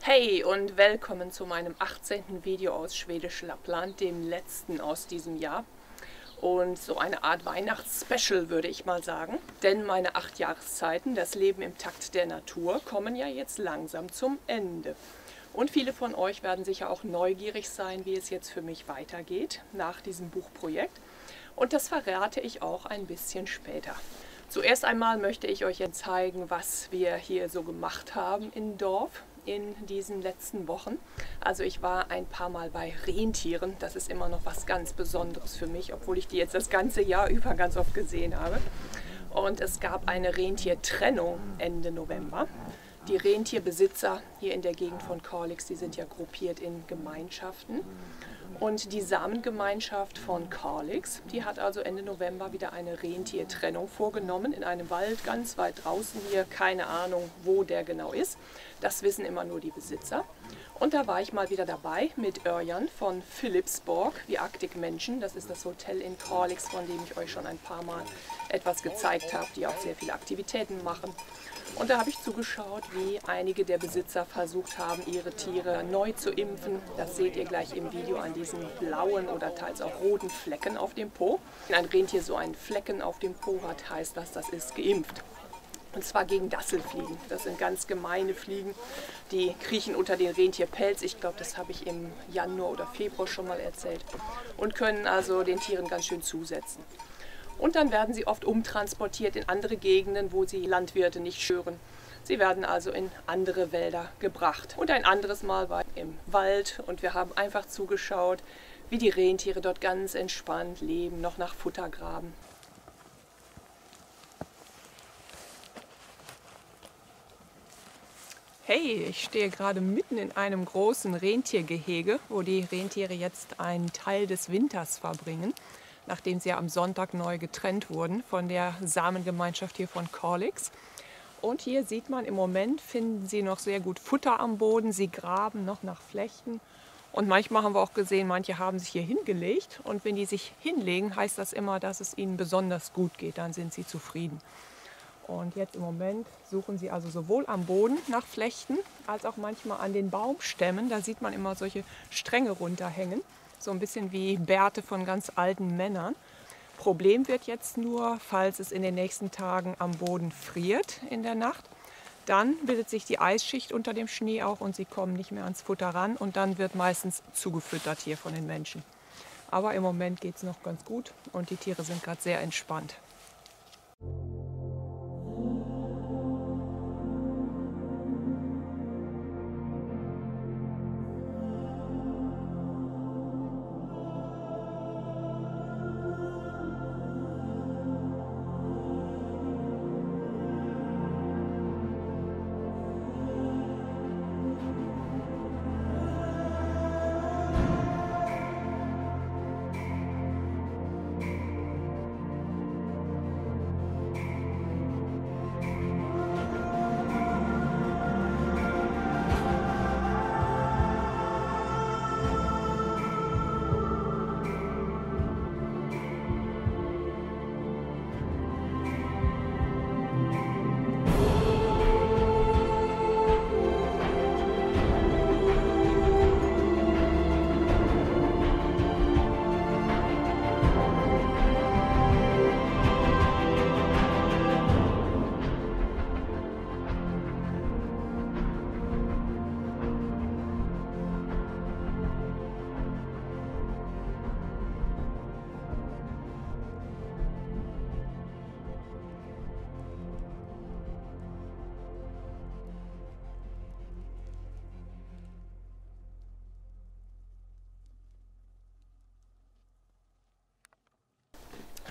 Hey und willkommen zu meinem 18. Video aus Schwedisch Lappland, dem letzten aus diesem Jahr. Und so eine Art Weihnachtsspecial würde ich mal sagen. Denn meine 8 Jahreszeiten, das Leben im Takt der Natur, kommen ja jetzt langsam zum Ende. Und viele von euch werden sicher auch neugierig sein, wie es jetzt für mich weitergeht nach diesem Buchprojekt. Und das verrate ich auch ein bisschen später. Zuerst einmal möchte ich euch jetzt zeigen, was wir hier so gemacht haben im Dorf in diesen letzten Wochen. Also ich war ein paar Mal bei Rentieren. Das ist immer noch was ganz Besonderes für mich, obwohl ich die jetzt das ganze Jahr über ganz oft gesehen habe. Und es gab eine Rentiertrennung Ende November. Die Rentierbesitzer hier in der Gegend von Kalix, die sind ja gruppiert in Gemeinschaften. Und die Samengemeinschaft von Kalix, die hat also Ende November wieder eine Rentiertrennung vorgenommen in einem Wald ganz weit draußen hier. Keine Ahnung, wo der genau ist. Das wissen immer nur die Besitzer. Und da war ich mal wieder dabei mit Örjan von Philipsborg, wie Arctic Menschen. Das ist das Hotel in Kalix, von dem ich euch schon ein paar Mal etwas gezeigt habe, die auch sehr viele Aktivitäten machen. Und da habe ich zugeschaut, wie einige der Besitzer versucht haben, ihre Tiere neu zu impfen. Das seht ihr gleich im Video an diesen blauen oder teils auch roten Flecken auf dem Po. Wenn ein Rentier so einen Flecken auf dem Po hat, heißt das, das ist geimpft. Und zwar gegen Dasselfliegen. Das sind ganz gemeine Fliegen, die kriechen unter den Rentierpelz. Ich glaube, das habe ich im Januar oder Februar schon mal erzählt. Und können also den Tieren ganz schön zusetzen. Und dann werden sie oft umtransportiert in andere Gegenden, wo sie Landwirte nicht stören. Sie werden also in andere Wälder gebracht. Und ein anderes Mal war ich im Wald und wir haben einfach zugeschaut, wie die Rentiere dort ganz entspannt leben, noch nach Futter graben. Hey, ich stehe gerade mitten in einem großen Rentiergehege, wo die Rentiere jetzt einen Teil des Winters verbringen, nachdem sie ja am Sonntag neu getrennt wurden von der Samengemeinschaft hier von Kalix. Und hier sieht man, im Moment finden sie noch sehr gut Futter am Boden, sie graben noch nach Flechten. Und manchmal haben wir auch gesehen, manche haben sich hier hingelegt. Und wenn die sich hinlegen, heißt das immer, dass es ihnen besonders gut geht, dann sind sie zufrieden. Und jetzt im Moment suchen sie also sowohl am Boden nach Flechten, als auch manchmal an den Baumstämmen. Da sieht man immer solche Stränge runterhängen. So ein bisschen wie Bärte von ganz alten Männern. Problem wird jetzt nur, falls es in den nächsten Tagen am Boden friert in der Nacht, dann bildet sich die Eisschicht unter dem Schnee auch und sie kommen nicht mehr ans Futter ran und dann wird meistens zugefüttert hier von den Menschen. Aber im Moment geht es noch ganz gut und die Tiere sind gerade sehr entspannt.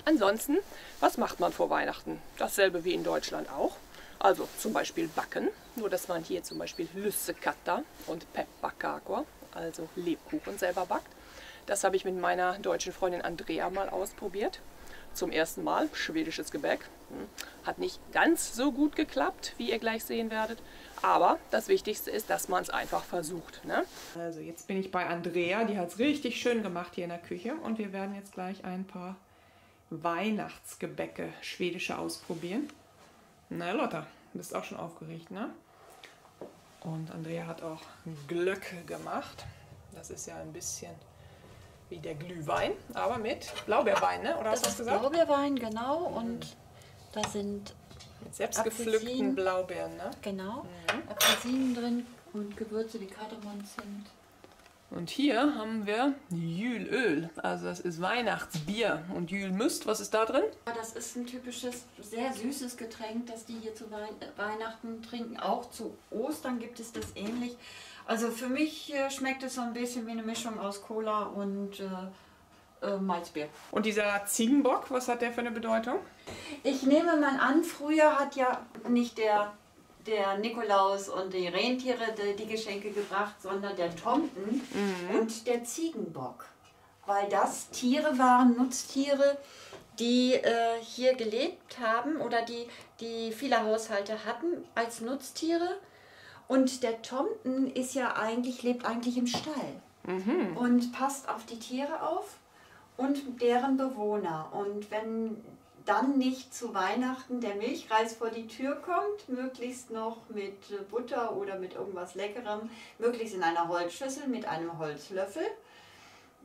Ansonsten, was macht man vor Weihnachten? Dasselbe wie in Deutschland auch. Also zum Beispiel backen, nur dass man hier zum Beispiel Lussekatta und pepparkakor, also Lebkuchen selber backt. Das habe ich mit meiner deutschen Freundin Andrea mal ausprobiert. Zum ersten Mal schwedisches Gebäck. Hat nicht ganz so gut geklappt, wie ihr gleich sehen werdet. Aber das Wichtigste ist, dass man es einfach versucht. Ne? Also jetzt bin ich bei Andrea, die hat es richtig schön gemacht hier in der Küche. Und wir werden jetzt gleich ein paar Weihnachtsgebäcke, schwedische, ausprobieren. Na Lotta, du bist auch schon aufgeregt, ne? Und Andrea hat auch Glögg gemacht. Das ist ja ein bisschen wie der Glühwein, aber mit Blaubeerwein, ne? Oder hast du was gesagt? Blaubeerwein, genau. Und da sind mit selbstgepflückten Blaubeeren, ne? Genau. Apfelsinen drin und Gewürze wie Kardamom, Zimt. Und hier haben wir Jülöl, also das ist Weihnachtsbier. Und Jülmüst, was ist da drin? Das ist ein typisches, sehr süßes Getränk, das die hier zu Weihnachten trinken. Auch zu Ostern gibt es das ähnlich. Also für mich schmeckt es so ein bisschen wie eine Mischung aus Cola und Malzbier. Und dieser Ziegenbock, was hat der für eine Bedeutung? Ich nehme mal an, früher hat ja nicht der Nikolaus und die Rentiere die Geschenke gebracht, sondern der Tomten und der Ziegenbock. Weil das Tiere waren, Nutztiere, die hier gelebt haben oder die viele Haushalte hatten als Nutztiere. Und der Tomten ist ja lebt eigentlich im Stall und passt auf die Tiere auf und deren Bewohner. Und wenn dann nicht zu Weihnachten der Milchreis vor die Tür kommt, möglichst noch mit Butter oder mit irgendwas Leckerem, möglichst in einer Holzschüssel mit einem Holzlöffel,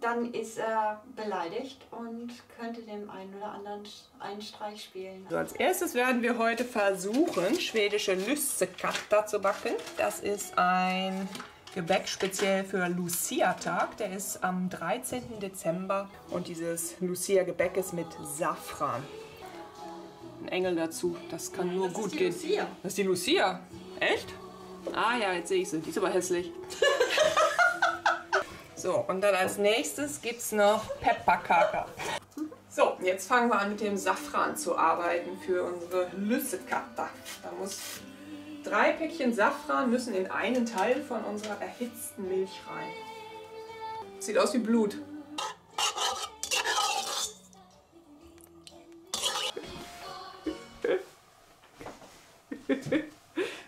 dann ist er beleidigt und könnte dem einen oder anderen einen Streich spielen. Also als erstes werden wir heute versuchen, schwedische Lussekatter zu backen. Das ist ein Gebäck speziell für Lucia-Tag. Der ist am 13. Dezember und dieses Lucia-Gebäck ist mit Safran. Ein Engel dazu, das kann nur gut gehen. Lucia. Das ist die Lucia? Echt? Ah ja, jetzt sehe ich sie. Die ist aber hässlich. So, und dann als nächstes gibt es noch Pepparkaka. So, jetzt fangen wir an mit dem Safran zu arbeiten für unsere Lussekatter. Da muss 3 Päckchen Safran müssen in einen Teil von unserer erhitzten Milch rein. Sieht aus wie Blut.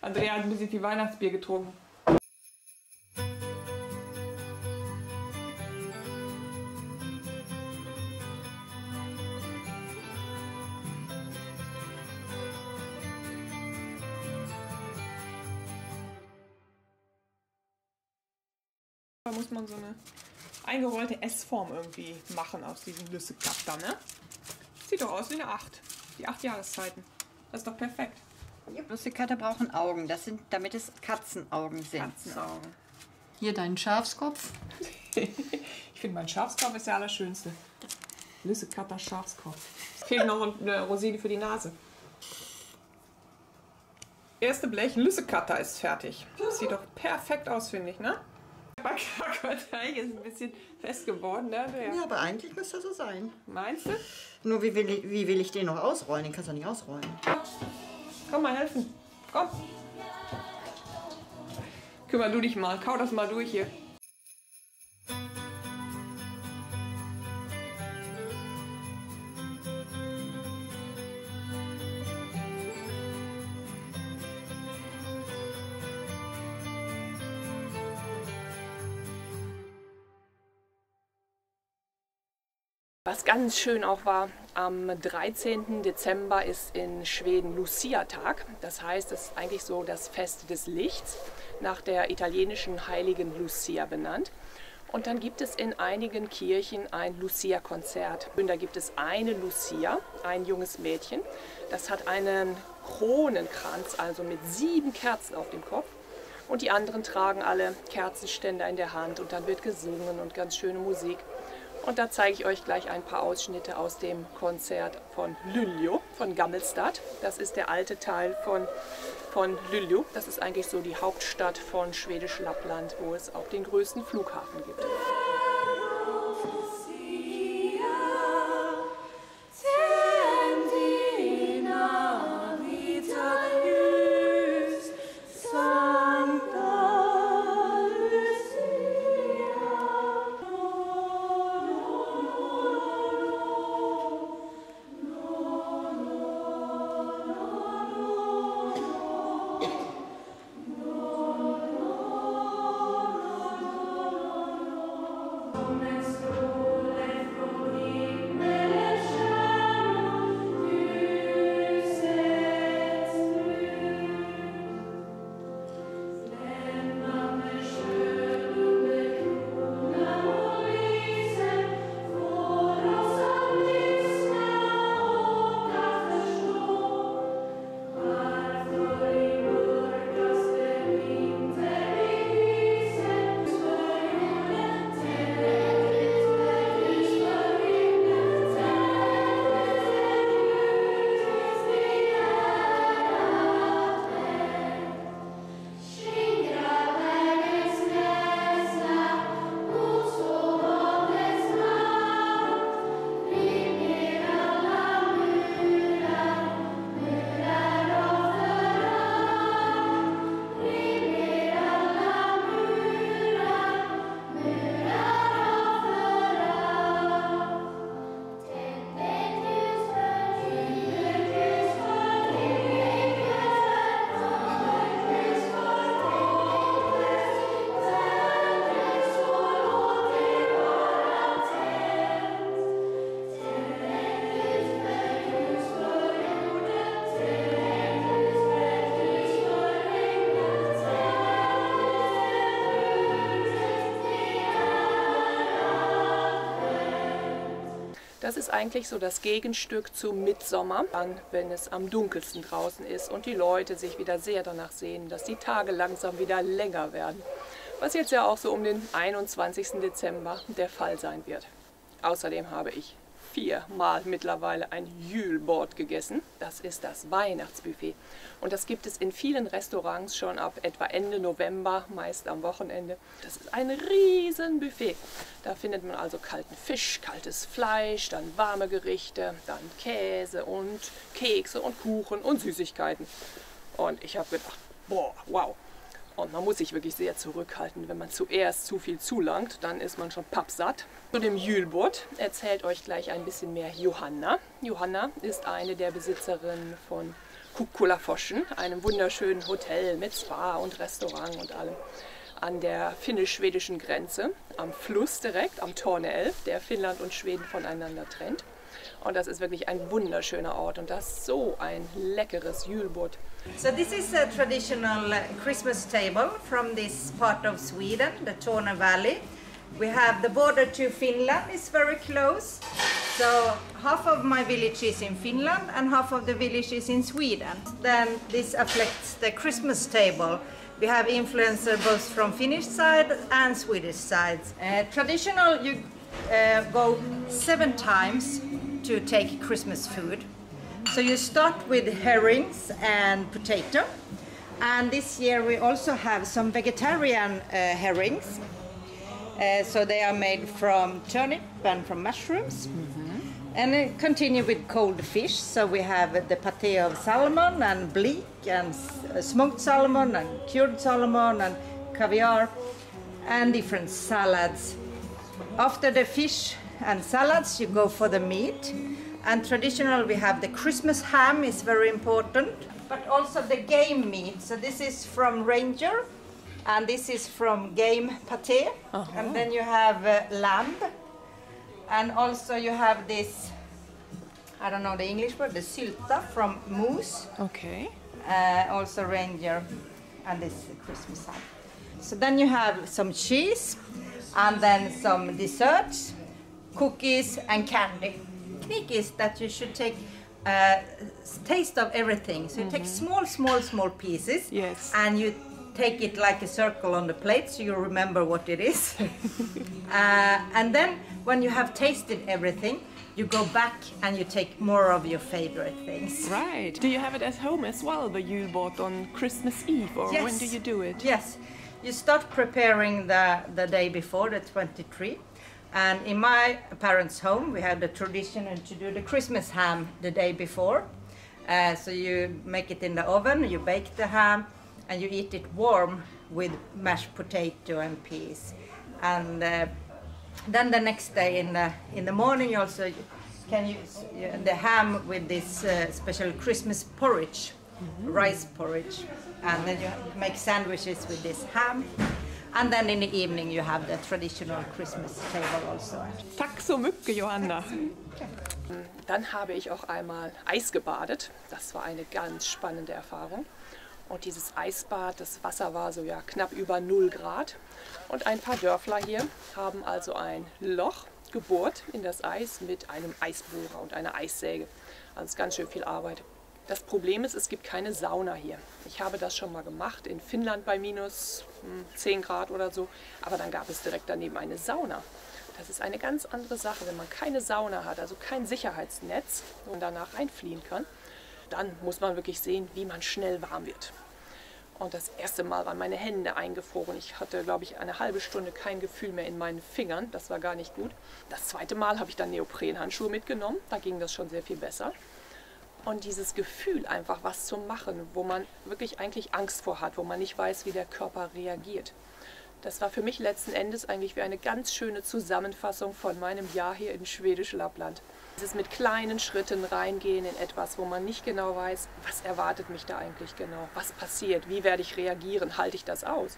Andrea hat ein bisschen viel Weihnachtsbier getrunken. Da muss man so eine eingerollte S-Form irgendwie machen aus diesem Lussekatter, ne? Sieht doch aus wie eine 8. Die 8 Jahreszeiten. Das ist doch perfekt. Lussekatter brauchen Augen, damit es Katzenaugen sind. Katzenaugen. Hier dein Schafskopf. Ich finde, mein Schafskopf ist der allerschönste. Lussekatter Schafskopf. Fehlt noch eine Rosine für die Nase. Erste Blech Lussekatter ist fertig. Das sieht doch perfekt aus, finde ich, ne? Der Backkarteig ist ein bisschen fest geworden, ne? Ja, aber eigentlich müsste das so sein. Meinst du? Nur wie will ich den noch ausrollen? Den kannst du nicht ausrollen. Komm mal helfen. Komm. Kümmer du dich mal. Kau das mal durch hier. Was ganz schön auch war, am 13. Dezember ist in Schweden Lucia-Tag. Das heißt, es ist eigentlich so das Fest des Lichts, nach der italienischen Heiligen Lucia benannt. Und dann gibt es in einigen Kirchen ein Lucia-Konzert. Und da gibt es eine Lucia, ein junges Mädchen, das hat einen Kronenkranz, also mit 7 Kerzen auf dem Kopf. Und die anderen tragen alle Kerzenständer in der Hand und dann wird gesungen und ganz schöne Musik. Und da zeige ich euch gleich ein paar Ausschnitte aus dem Konzert von Luleå, von Gammelstad. Das ist der alte Teil von Luleå. Das ist eigentlich so die Hauptstadt von Schwedisch Lappland, wo es auch den größten Flughafen gibt. Das ist eigentlich so das Gegenstück zu Mittsommer, dann, wenn es am dunkelsten draußen ist und die Leute sich wieder sehr danach sehnen, dass die Tage langsam wieder länger werden. Was jetzt ja auch so um den 21. Dezember der Fall sein wird. Außerdem habe ich 4-mal mittlerweile ein Jülbord gegessen. Das ist das Weihnachtsbuffet. Und das gibt es in vielen Restaurants schon ab etwa Ende November, meist am Wochenende. Das ist ein riesen Buffet. Da findet man also kalten Fisch, kaltes Fleisch, dann warme Gerichte, dann Käse und Kekse und Kuchen und Süßigkeiten. Und ich habe gedacht, boah, wow. Und man muss sich wirklich sehr zurückhalten. Wenn man zuerst zu viel zulangt, dann ist man schon pappsatt. Zu dem Jülbord erzählt euch gleich ein bisschen mehr Johanna. Johanna ist eine der Besitzerinnen von Kukkolafossen, einem wunderschönen Hotel mit Spa und Restaurant und allem. An der finnisch-schwedischen Grenze, am Fluss direkt, am Torne älv, der Finnland und Schweden voneinander trennt. Und das ist wirklich ein wunderschöner Ort und das ist so ein leckeres Jülbord. So this is a traditional Christmas table from this part of Sweden, the Torne Valley. We have the border to Finland is very close. So half of my village is in Finland and half of the village is in Sweden. Then this affects the Christmas table. We have influencer both from Finnish side and Swedish sides. Traditional, you go 7 times to take Christmas food. So you start with herrings and potato. And this year we also have some vegetarian herrings. So they are made from turnip and from mushrooms. And it continue with cold fish. So we have the pâté of salmon and bleak and smoked salmon and cured salmon and caviar and different salads. After the fish and salads, you go for the meat. And traditional, we have the Christmas ham is very important, but also the game meat. So this is from reindeer, and this is from game pâté. And then you have lamb, and also you have this, I don't know the English word, the sylta from moose. Okay. Also reindeer, and this Christmas ham. So then you have some cheese, and then some desserts, cookies and candy. Technique is that you should take a taste of everything. So you take small pieces. Yes. And you take it like a circle on the plate so you remember what it is. And then when you have tasted everything, you go back and you take more of your favorite things. Right. Do you have it at home as well, the Jülbord on Christmas Eve, or Yes. when do you do it? Yes. You start preparing the day before, the 23. And in my parents' home, we have the tradition to do the Christmas ham the day before. So you make it in the oven, you bake the ham, and you eat it warm with mashed potato and peas. And then the next day in the morning, you also can use the ham with this special Christmas porridge, rice porridge. And then you make sandwiches with this ham. And then in the evening you have the traditional Christmas table also. Tack så mycket, Johanna. Dann habe ich auch einmal Eis gebadet. Das war eine ganz spannende Erfahrung. Und dieses Eisbad, das Wasser war so ja knapp über 0 Grad. Und ein paar Dörfler hier haben also ein Loch gebohrt in das Eis mit einem Eisbohrer und einer Eissäge. Also es ist ganz schön viel Arbeit. Das Problem ist, es gibt keine Sauna hier. Ich habe das schon mal gemacht in Finnland bei minus 10 Grad oder so, aber dann gab es direkt daneben eine Sauna. Das ist eine ganz andere Sache, wenn man keine Sauna hat, also kein Sicherheitsnetz und danach reinfliehen kann, dann muss man wirklich sehen, wie man schnell warm wird. Und das erste Mal waren meine Hände eingefroren. Ich hatte, glaube ich, eine halbe Stunde kein Gefühl mehr in meinen Fingern. Das war gar nicht gut. Das zweite Mal habe ich dann Neoprenhandschuhe mitgenommen. Da ging das schon sehr viel besser. Und dieses Gefühl, einfach was zu machen, wo man wirklich eigentlich Angst vor hat, wo man nicht weiß, wie der Körper reagiert. Das war für mich letzten Endes eigentlich wie eine ganz schöne Zusammenfassung von meinem Jahr hier in Schwedisch Lappland. Dieses mit kleinen Schritten reingehen in etwas, wo man nicht genau weiß, was erwartet mich da eigentlich genau, was passiert, wie werde ich reagieren, halte ich das aus?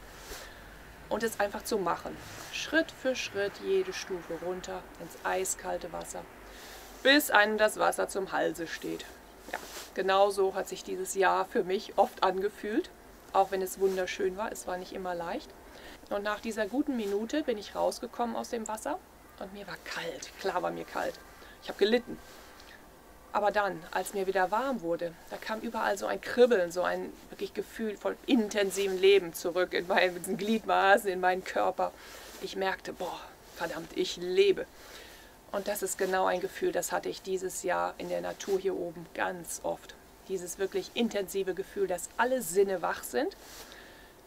Und es einfach zu machen, Schritt für Schritt jede Stufe runter ins eiskalte Wasser, bis einem das Wasser zum Halse steht. Ja, genau so hat sich dieses Jahr für mich oft angefühlt, auch wenn es wunderschön war, es war nicht immer leicht. Und nach dieser guten Minute bin ich rausgekommen aus dem Wasser und mir war kalt, klar war mir kalt. Ich habe gelitten. Aber dann, als mir wieder warm wurde, da kam überall so ein Kribbeln, so ein wirklich Gefühl von intensivem Leben zurück in meinen Gliedmaßen, in meinen Körper. Ich merkte, boah, verdammt, ich lebe. Und das ist genau ein Gefühl, das hatte ich dieses Jahr in der Natur hier oben ganz oft. Dieses wirklich intensive Gefühl, dass alle Sinne wach sind,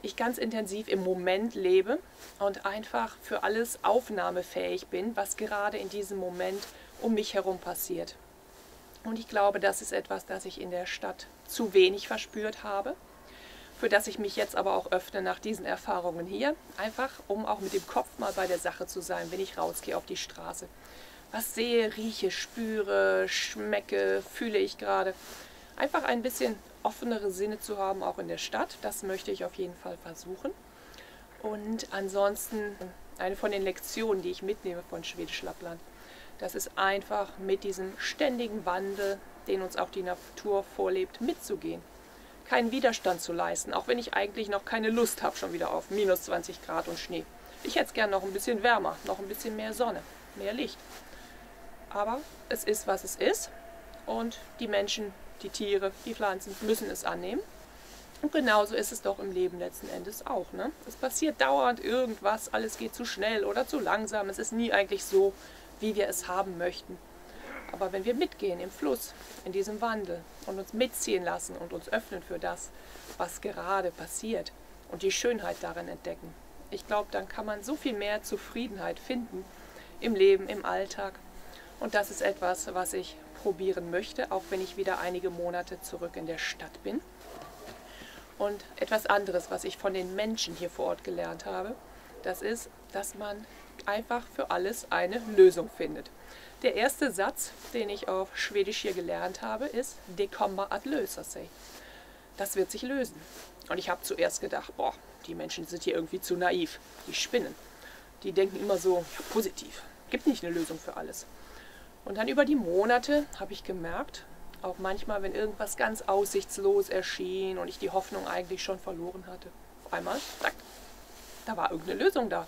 ich ganz intensiv im Moment lebe und einfach für alles aufnahmefähig bin, was gerade in diesem Moment um mich herum passiert. Und ich glaube, das ist etwas, das ich in der Stadt zu wenig verspürt habe, für das ich mich jetzt aber auch öffne nach diesen Erfahrungen hier, einfach um auch mit dem Kopf mal bei der Sache zu sein, wenn ich rausgehe auf die Straße. Was sehe, rieche, spüre, schmecke, fühle ich gerade. Einfach ein bisschen offenere Sinne zu haben, auch in der Stadt, das möchte ich auf jeden Fall versuchen. Und ansonsten eine von den Lektionen, die ich mitnehme von Schwedisch Lappland, das ist einfach mit diesem ständigen Wandel, den uns auch die Natur vorlebt, mitzugehen. Keinen Widerstand zu leisten, auch wenn ich eigentlich noch keine Lust habe schon wieder auf minus 20 Grad und Schnee. Ich hätte es gern noch ein bisschen wärmer, noch ein bisschen mehr Sonne, mehr Licht. Aber es ist, was es ist und die Menschen, die Tiere, die Pflanzen müssen es annehmen. Und genauso ist es doch im Leben letzten Endes auch. Ne? Es passiert dauernd irgendwas, alles geht zu schnell oder zu langsam. Es ist nie eigentlich so, wie wir es haben möchten. Aber wenn wir mitgehen im Fluss, in diesem Wandel und uns mitziehen lassen und uns öffnen für das, was gerade passiert und die Schönheit darin entdecken, ich glaube, dann kann man so viel mehr Zufriedenheit finden im Leben, im Alltag. Und das ist etwas, was ich probieren möchte, auch wenn ich wieder einige Monate zurück in der Stadt bin. Und etwas anderes, was ich von den Menschen hier vor Ort gelernt habe, das ist, dass man einfach für alles eine Lösung findet. Der erste Satz, den ich auf Schwedisch hier gelernt habe, ist "Det kommer att lösa sig". Das wird sich lösen. Und ich habe zuerst gedacht, boah, die Menschen sind hier irgendwie zu naiv, die spinnen. Die denken immer so, ja, positiv, gibt nicht eine Lösung für alles. Und dann über die Monate habe ich gemerkt, auch manchmal, wenn irgendwas ganz aussichtslos erschien und ich die Hoffnung eigentlich schon verloren hatte, auf einmal, zack, da war irgendeine Lösung da.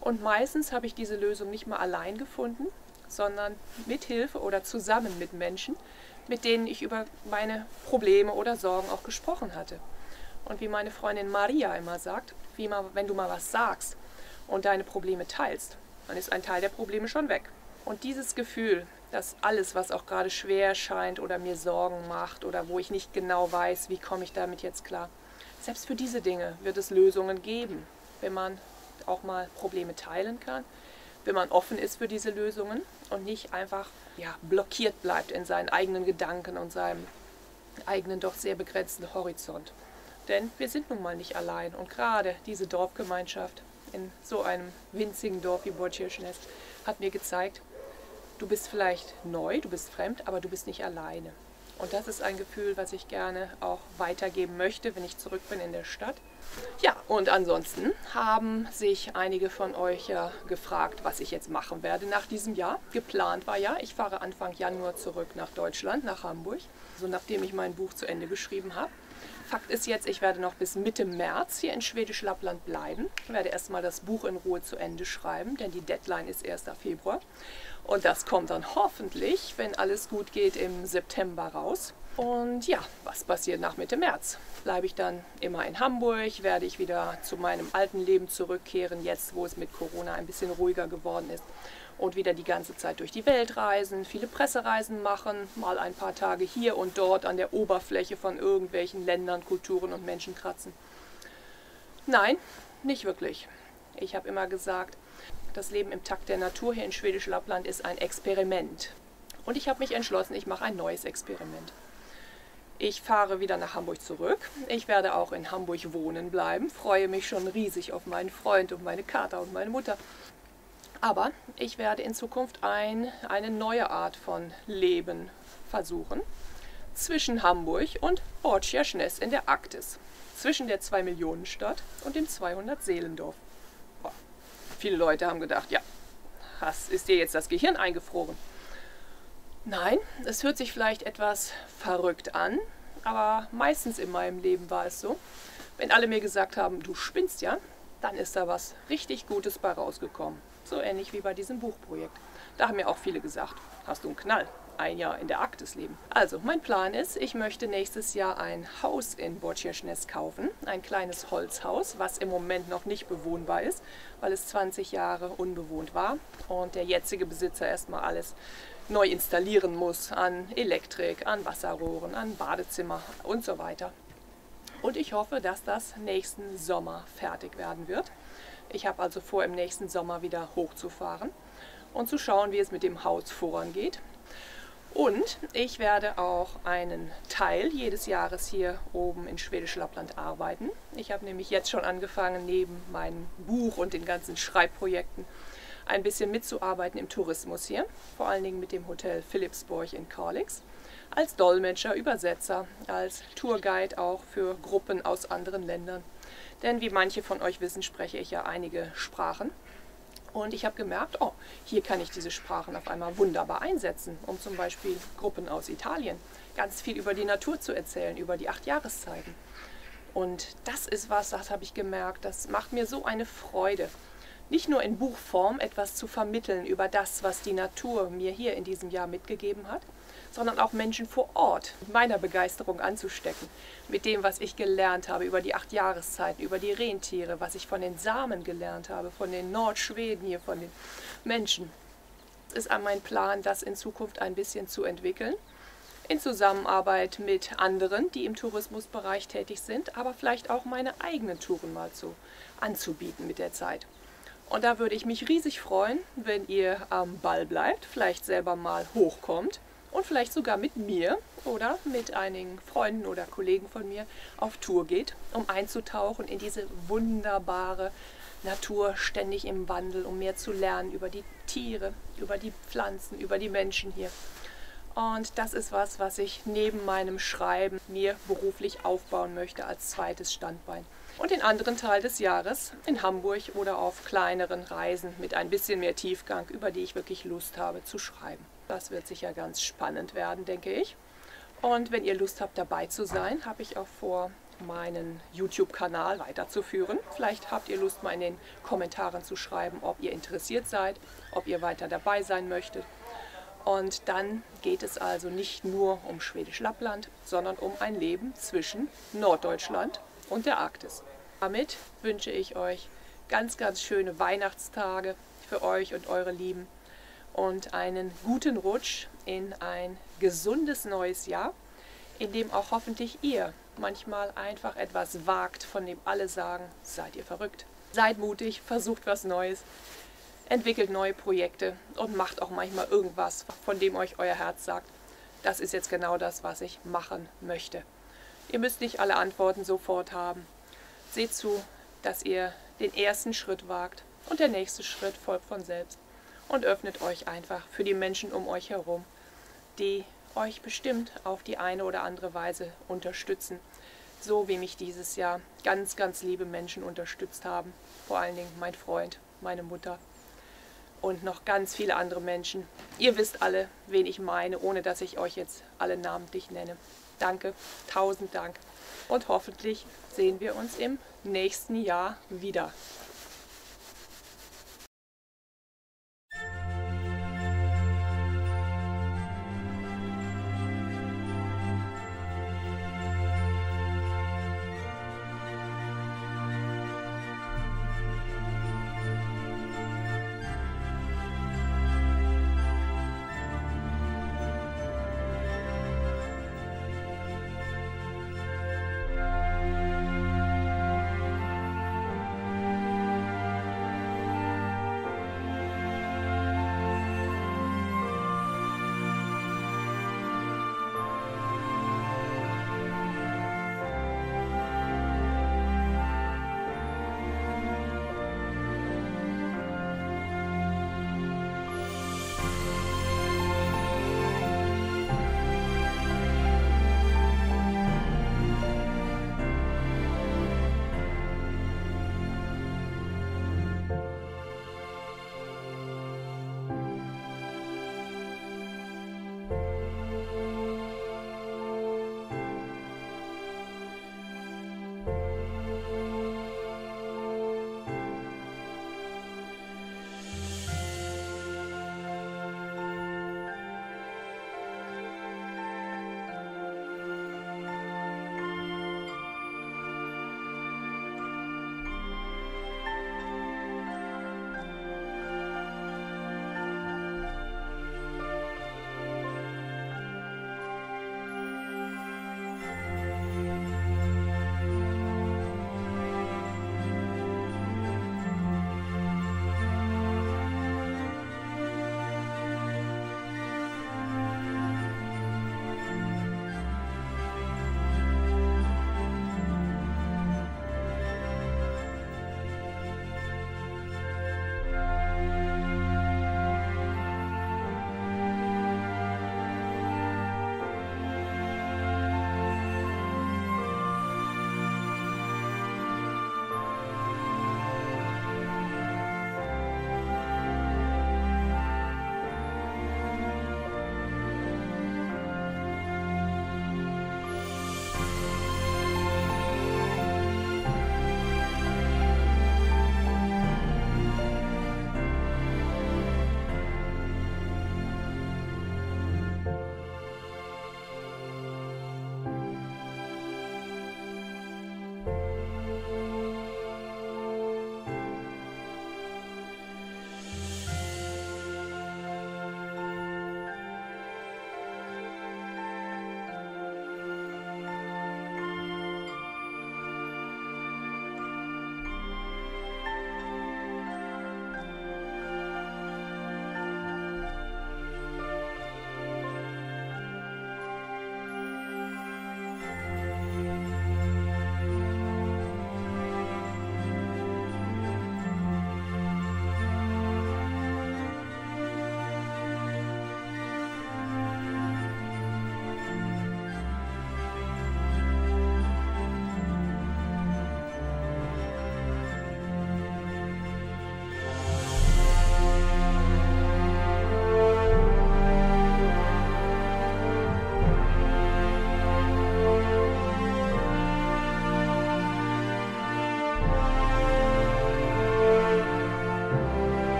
Und meistens habe ich diese Lösung nicht mal allein gefunden, sondern mit Hilfe oder zusammen mit Menschen, mit denen ich über meine Probleme oder Sorgen auch gesprochen hatte. Und wie meine Freundin Maria immer sagt, wenn du mal was sagst und deine Probleme teilst, dann ist ein Teil der Probleme schon weg. Und dieses Gefühl, dass alles, was auch gerade schwer scheint oder mir Sorgen macht oder wo ich nicht genau weiß, wie komme ich damit jetzt klar, selbst für diese Dinge wird es Lösungen geben, wenn man auch mal Probleme teilen kann, wenn man offen ist für diese Lösungen und nicht einfach blockiert bleibt in seinen eigenen Gedanken und seinem eigenen doch sehr begrenzten Horizont. Denn wir sind nun mal nicht allein und gerade diese Dorfgemeinschaft in so einem winzigen Dorf wie Båtskärsnäs hat mir gezeigt, du bist vielleicht neu, du bist fremd, aber du bist nicht alleine. Und das ist ein Gefühl, was ich gerne auch weitergeben möchte, wenn ich zurück bin in der Stadt. Ja, und ansonsten haben sich einige von euch ja gefragt, was ich jetzt machen werde nach diesem Jahr. Geplant war ja, ich fahre Anfang Januar zurück nach Deutschland, nach Hamburg, so nachdem ich mein Buch zu Ende geschrieben habe. Fakt ist jetzt, ich werde noch bis Mitte März hier in Schwedisch Lappland bleiben. Ich werde erstmal das Buch in Ruhe zu Ende schreiben, denn die Deadline ist 1. Februar. Und das kommt dann hoffentlich, wenn alles gut geht, im September raus. Und ja, was passiert nach Mitte März? Bleibe ich dann immer in Hamburg? Werde ich wieder zu meinem alten Leben zurückkehren, jetzt wo es mit Corona ein bisschen ruhiger geworden ist? Und wieder die ganze Zeit durch die Welt reisen, viele Pressereisen machen, mal ein paar Tage hier und dort an der Oberfläche von irgendwelchen Ländern, Kulturen und Menschen kratzen? Nein, nicht wirklich. Ich habe immer gesagt, das Leben im Takt der Natur hier in Schwedisch Lappland ist ein Experiment. Und ich habe mich entschlossen, ich mache ein neues Experiment. Ich fahre wieder nach Hamburg zurück. Ich werde auch in Hamburg wohnen bleiben. Freue mich schon riesig auf meinen Freund und meine Kater und meine Mutter. Aber ich werde in Zukunft eine neue Art von Leben versuchen. Zwischen Hamburg und Båtskärsnäs in der Arktis. Zwischen der 2-Millionen-Stadt und dem 200-Seelendorf. Viele Leute haben gedacht, ja, ist dir jetzt das Gehirn eingefroren? Nein, es hört sich vielleicht etwas verrückt an, aber meistens in meinem Leben war es so, wenn alle mir gesagt haben, du spinnst ja, dann ist da was richtig Gutes bei rausgekommen. So ähnlich wie bei diesem Buchprojekt. Da haben mir auch viele gesagt, hast du einen Knall, ein Jahr in der Arktis leben. Also mein Plan ist, ich möchte nächstes Jahr ein Haus in Bortschirschnes kaufen. Ein kleines Holzhaus, was im Moment noch nicht bewohnbar ist, weil es 20 Jahre unbewohnt war und der jetzige Besitzer erstmal alles neu installieren muss an Elektrik, an Wasserrohren, an Badezimmer und so weiter. Und ich hoffe, dass das nächsten Sommer fertig werden wird. Ich habe also vor, im nächsten Sommer wieder hochzufahren und zu schauen, wie es mit dem Haus vorangeht. Und ich werde auch einen Teil jedes Jahres hier oben in Schwäbisch Lappland arbeiten. Ich habe nämlich jetzt schon angefangen, neben meinem Buch und den ganzen Schreibprojekten ein bisschen mitzuarbeiten im Tourismus hier, vor allen Dingen mit dem Hotel Philipsborg in Kalix, als Dolmetscher, Übersetzer, als Tourguide auch für Gruppen aus anderen Ländern. Denn wie manche von euch wissen, spreche ich ja einige Sprachen. Und ich habe gemerkt, oh, hier kann ich diese Sprachen auf einmal wunderbar einsetzen, um zum Beispiel Gruppen aus Italien ganz viel über die Natur zu erzählen, über die 8 Jahreszeiten. Und das ist was, das habe ich gemerkt, das macht mir so eine Freude. Nicht nur in Buchform etwas zu vermitteln über das, was die Natur mir hier in diesem Jahr mitgegeben hat, sondern auch Menschen vor Ort mit meiner Begeisterung anzustecken, mit dem, was ich gelernt habe über die 8 Jahreszeiten, über die Rentiere, was ich von den Samen gelernt habe, von den Nordschweden hier, von den Menschen. Es ist mein Plan, das in Zukunft ein bisschen zu entwickeln, in Zusammenarbeit mit anderen, die im Tourismusbereich tätig sind, aber vielleicht auch meine eigenen Touren mal anzubieten mit der Zeit. Und da würde ich mich riesig freuen, wenn ihr am Ball bleibt, vielleicht selber mal hochkommt und vielleicht sogar mit mir oder mit einigen Freunden oder Kollegen von mir auf Tour geht, um einzutauchen in diese wunderbare Natur, ständig im Wandel, um mehr zu lernen über die Tiere, über die Pflanzen, über die Menschen hier. Und das ist was, was ich neben meinem Schreiben mir beruflich aufbauen möchte als zweites Standbein. Und den anderen Teil des Jahres in Hamburg oder auf kleineren Reisen mit ein bisschen mehr Tiefgang, über die ich wirklich Lust habe zu schreiben. Das wird sicher ganz spannend werden, denke ich. Und wenn ihr Lust habt, dabei zu sein, habe ich auch vor, meinen YouTube-Kanal weiterzuführen. Vielleicht habt ihr Lust, mal in den Kommentaren zu schreiben, ob ihr interessiert seid, ob ihr weiter dabei sein möchtet. Und dann geht es also nicht nur um Schwäbisch Lappland, sondern um ein Leben zwischen Norddeutschland und der Arktis. Damit wünsche ich euch ganz, ganz schöne Weihnachtstage für euch und eure Lieben und einen guten Rutsch in ein gesundes neues Jahr, in dem auch hoffentlich ihr manchmal einfach etwas wagt, von dem alle sagen, seid ihr verrückt. Seid mutig, versucht was Neues, entwickelt neue Projekte und macht auch manchmal irgendwas, von dem euch euer Herz sagt, das ist jetzt genau das, was ich machen möchte. Ihr müsst nicht alle Antworten sofort haben. Seht zu, dass ihr den ersten Schritt wagt und der nächste Schritt folgt von selbst. Und öffnet euch einfach für die Menschen um euch herum, die euch bestimmt auf die eine oder andere Weise unterstützen. So wie mich dieses Jahr ganz, ganz liebe Menschen unterstützt haben. Vor allen Dingen mein Freund, meine Mutter und noch ganz viele andere Menschen. Ihr wisst alle, wen ich meine, ohne dass ich euch jetzt alle namentlich nenne. Danke, 1000 Dank und hoffentlich sehen wir uns im nächsten Jahr wieder.